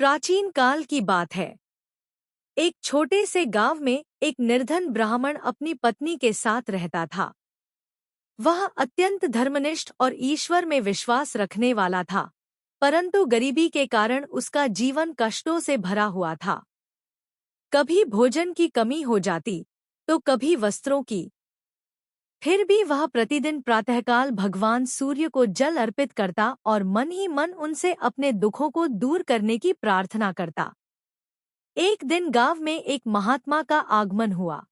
प्राचीन काल की बात है। एक छोटे से गांव में एक निर्धन ब्राह्मण अपनी पत्नी के साथ रहता था। वह अत्यंत धर्मनिष्ठ और ईश्वर में विश्वास रखने वाला था, परंतु गरीबी के कारण उसका जीवन कष्टों से भरा हुआ था। कभी भोजन की कमी हो जाती, तो कभी वस्त्रों की। फिर भी वह प्रतिदिन प्रातःकाल भगवान सूर्य को जल अर्पित करता और मन ही मन उनसे अपने दुखों को दूर करने की प्रार्थना करता। एक दिन गांव में एक महात्मा का आगमन हुआ।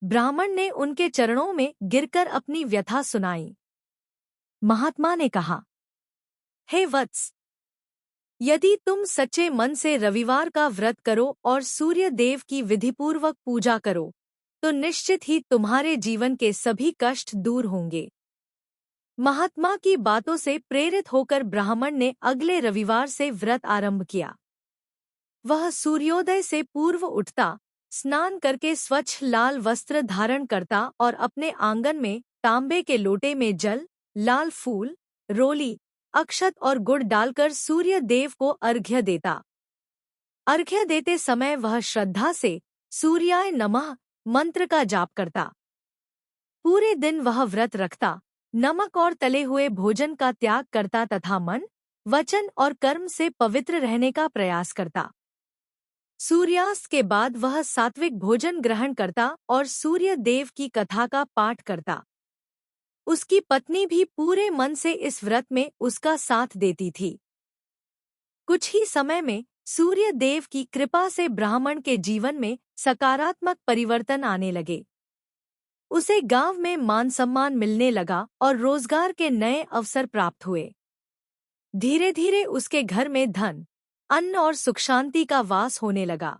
ब्राह्मण ने उनके चरणों में गिरकर अपनी व्यथा सुनाई। महात्मा ने कहा, हे वत्स, यदि तुम सच्चे मन से रविवार का व्रत करो और सूर्य देव की विधिपूर्वक पूजा करो, तो निश्चित ही तुम्हारे जीवन के सभी कष्ट दूर होंगे। महात्मा की बातों से प्रेरित होकर ब्राह्मण ने अगले रविवार से व्रत आरंभ किया। वह सूर्योदय से पूर्व उठता, स्नान करके स्वच्छ लाल वस्त्र धारण करता और अपने आंगन में तांबे के लोटे में जल, लाल फूल, रोली, अक्षत और गुड़ डालकर सूर्य देव को अर्घ्य देता। अर्घ्य देते समय वह श्रद्धा से सूर्याय नमः मंत्र का जाप करता। पूरे दिन वह व्रत रखता, नमक और तले हुए भोजन का त्याग करता तथा मन, वचन और कर्म से पवित्र रहने का प्रयास करता। सूर्यास्त के बाद वह सात्विक भोजन ग्रहण करता और सूर्य देव की कथा का पाठ करता। उसकी पत्नी भी पूरे मन से इस व्रत में उसका साथ देती थी। कुछ ही समय में सूर्य देव की कृपा से ब्राह्मण के जीवन में सकारात्मक परिवर्तन आने लगे। उसे गांव में मान सम्मान मिलने लगा और रोजगार के नए अवसर प्राप्त हुए। धीरे धीरे उसके घर में धन, अन्न और सुख शांति का वास होने लगा।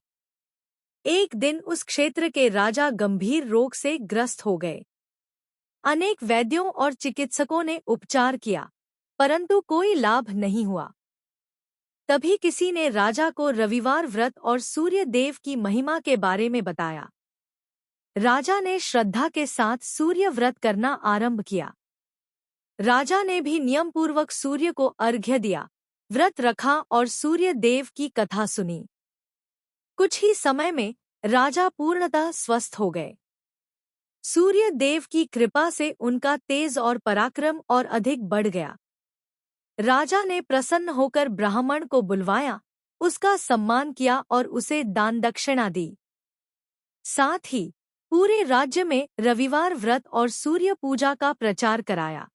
एक दिन उस क्षेत्र के राजा गंभीर रोग से ग्रस्त हो गए। अनेक वैद्यों और चिकित्सकों ने उपचार किया, परंतु कोई लाभ नहीं हुआ। तभी किसी ने राजा को रविवार व्रत और सूर्य देव की महिमा के बारे में बताया। राजा ने श्रद्धा के साथ सूर्य व्रत करना आरंभ किया। राजा ने भी नियमपूर्वक सूर्य को अर्घ्य दिया, व्रत रखा और सूर्य देव की कथा सुनी। कुछ ही समय में राजा पूर्णतः स्वस्थ हो गए। सूर्य देव की कृपा से उनका तेज और पराक्रम और अधिक बढ़ गया। राजा ने प्रसन्न होकर ब्राह्मण को बुलवाया, उसका सम्मान किया और उसे दान दक्षिणा दी। साथ ही पूरे राज्य में रविवार व्रत और सूर्य पूजा का प्रचार कराया।